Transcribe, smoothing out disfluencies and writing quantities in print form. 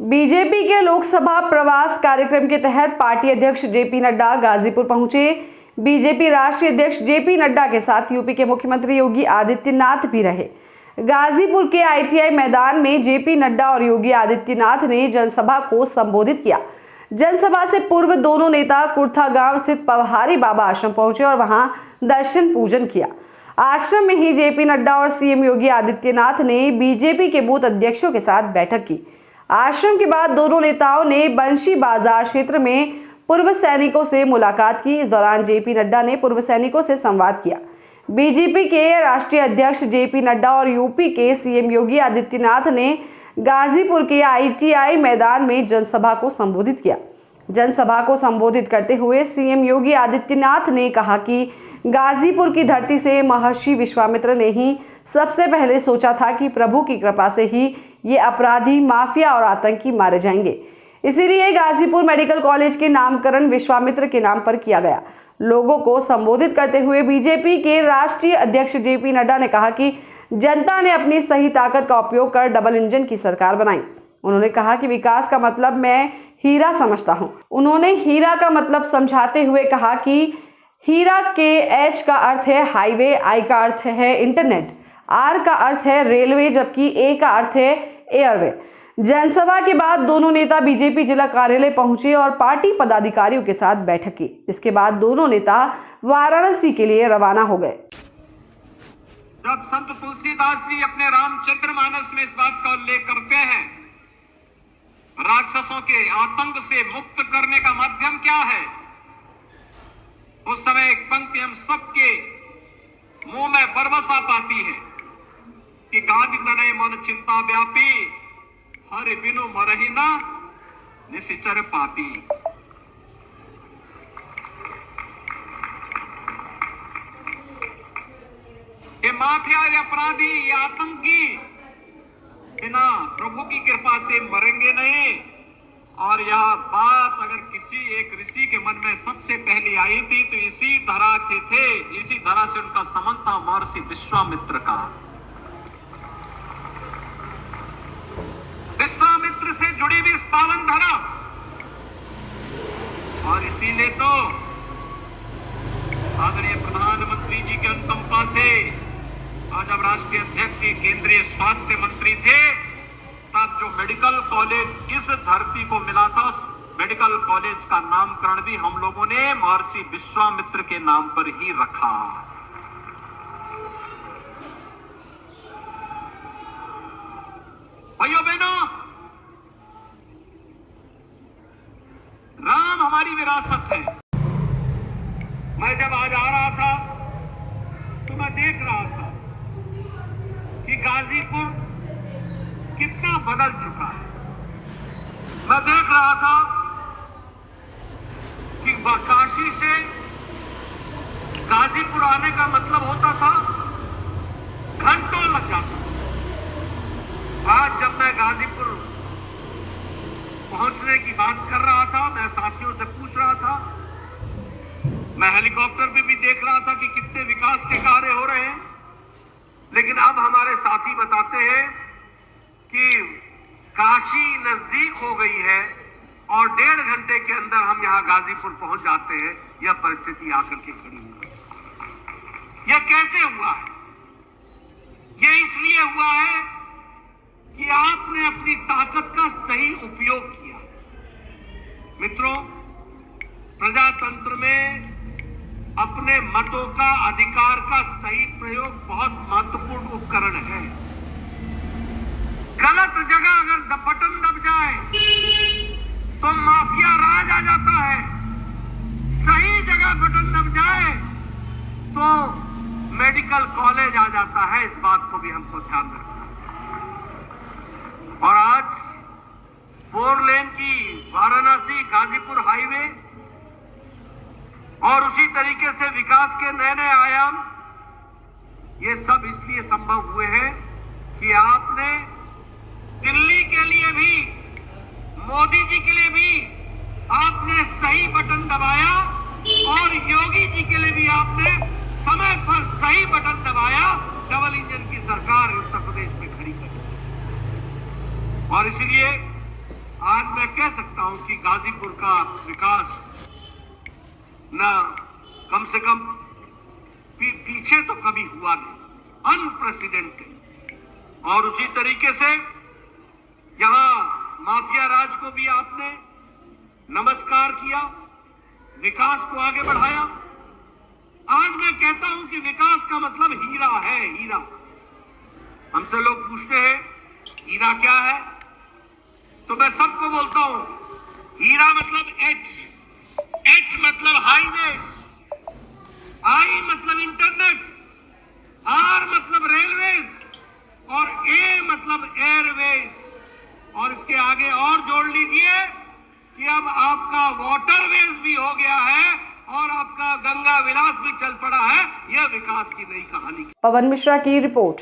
BJP के लोकसभा प्रवास कार्यक्रम के तहत पार्टी अध्यक्ष जेपी नड्डा गाजीपुर पहुंचे। बीजेपी राष्ट्रीय अध्यक्ष जेपी नड्डा के साथ यूपी के मुख्यमंत्री योगी आदित्यनाथ भी रहे। गाजीपुर के आईटीआई मैदान में जेपी नड्डा और योगी आदित्यनाथ ने जनसभा को संबोधित किया। जनसभा से पूर्व दोनों नेता कुर्था गांव स्थित पवहारी बाबा आश्रम पहुंचे और वहां दर्शन पूजन किया। आश्रम में ही जेपी नड्डा और सीएम योगी आदित्यनाथ ने बीजेपी के बूथ अध्यक्षों के साथ बैठक की। आश्रम के बाद दोनों नेताओं ने बंशी बाजार क्षेत्र में पूर्व सैनिकों से मुलाकात की। इस दौरान जेपी नड्डा ने पूर्व सैनिकों से संवाद किया। बीजेपी के राष्ट्रीय अध्यक्ष जेपी नड्डा और यूपी के सीएम योगी आदित्यनाथ ने गाजीपुर के आईटीआई मैदान में जनसभा को संबोधित किया। जनसभा को संबोधित करते हुए सीएम योगी आदित्यनाथ ने कहा कि गाजीपुर की धरती से महर्षि विश्वामित्र ने ही सबसे पहले सोचा था कि प्रभु की कृपा से ही ये अपराधी, माफिया और आतंकी मारे जाएंगे। इसीलिए गाजीपुर मेडिकल कॉलेज के नामकरण विश्वामित्र के नाम पर किया गया। लोगों को संबोधित करते हुए बीजेपी के राष्ट्रीय अध्यक्ष जेपी नड्डा ने कहा कि जनता ने अपनी सही ताकत का उपयोग कर डबल इंजन की सरकार बनाई। उन्होंने कहा कि विकास का मतलब मैं हीरा समझता हूं। उन्होंने हीरा का मतलब समझाते हुए कहा कि हीरा के एच का अर्थ है हाईवे, आई का अर्थ है इंटरनेट, आर का अर्थ है रेलवे, जबकि ए का अर्थ है एयरवे। जनसभा के बाद दोनों नेता बीजेपी जिला कार्यालय पहुंचे और पार्टी पदाधिकारियों के साथ बैठक की। इसके बाद दोनों नेता वाराणसी के लिए रवाना हो गए। जब संत तुलसीदास जी अपने रामचंद्रमानस में इस बात का उल्लेख करते हैं, राक्षसों के आतंक से मुक्त करने का माध्यम क्या है, उस समय एक पंक्ति हम सबके मुंह में बरबसा पाती है कि गादि तनय मन चिंता व्यापी, हरि बिनु मरहि न निशिचर पापी। ये माफिया, ये अपराधी, ये आतंकी बिना प्रभु की कृपा से मरेंगे नहीं। और यह बात अगर किसी एक ऋषि के मन में सबसे पहले आई थी तो इसी धरा से थे, इसी धरा से उनका संबंध था महर्षि विश्वामित्र का। विश्वामित्र से जुड़ी हुई इस पावन धरा, और इसीलिए तो आदरणीय प्रधानमंत्री जी के अनुकंपा से आज अब राष्ट्रीय अध्यक्ष केंद्रीय स्वास्थ्य मंत्री थे, तब जो मेडिकल कॉलेज इस धरती को मिला था, उस मेडिकल कॉलेज का नामकरण भी हम लोगों ने महर्षि विश्वामित्र के नाम पर ही रखा। भाइयों बहनों, राम हमारी विरासत है। मैं जब आज आ रहा था तो मैं देख रहा था कि गाजीपुर कितना बदल चुका है। मैं देख रहा था कि काशी से गाजीपुर आने का मतलब होता था घंटों लग जाता। आज जब मैं गाजीपुर पहुंचने की बात कर रहा था, मैं साथियों से पूछ रहा था, मैं हेलीकॉप्टर पे भी देख रहा था कि कितने विकास के कार्य हो रहे हैं, लेकिन अब हमारे साथी बताते हैं कि काशी नजदीक हो गई है और 1.5 घंटे के अंदर हम यहां गाजीपुर पहुंच जाते हैं। यह परिस्थिति आकर के खड़ी हुई। यह कैसे हुआ है? यह इसलिए हुआ है कि आपने अपनी ताकत का सही उपयोग किया। मित्रों, प्रजातंत्र में अपने मतों का, अधिकार का सही प्रयोग बहुत महत्वपूर्ण उपकरण है। गलत जगह अगर बटन दब जाए तो माफिया राज आ जाता है, सही जगह बटन दब जाए तो मेडिकल कॉलेज आ जाता है। इस बात को भी हमको ध्यान रखना है। और आज 4 लेन की वाराणसी गाजीपुर हाईवे और उसी तरीके से विकास के नए नए आयाम, ये सब इसलिए संभव हुए हैं कि आपने दिल्ली के लिए भी, मोदी जी के लिए भी आपने सही बटन दबाया और योगी जी के लिए भी आपने समय पर सही बटन दबाया। डबल इंजन की सरकार उत्तर प्रदेश में खड़ी कर। और इसलिए कह सकता हूं कि गाजीपुर का विकास न कम से कम पीछे तो कभी हुआ नहीं, अनप्रेसिडेंटेड। और उसी तरीके से यहां माफिया राज को भी आपने नमस्कार किया, विकास को आगे बढ़ाया। आज मैं कहता हूं कि विकास का मतलब हीरा है, हीरा। हमसे लोग पूछते हैं हीरा क्या है, तो मैं सबको बोलता हूं हीरा मतलब एच मतलब हाईवे, आई मतलब इंटरनेट, आर मतलब रेलवेज और ए मतलब एयरवेज। और इसके आगे और जोड़ लीजिए कि अब आपका वाटरवेज भी हो गया है और आपका गंगा विलास भी चल पड़ा है। यह विकास की नई कहानी। पवन मिश्रा की रिपोर्ट।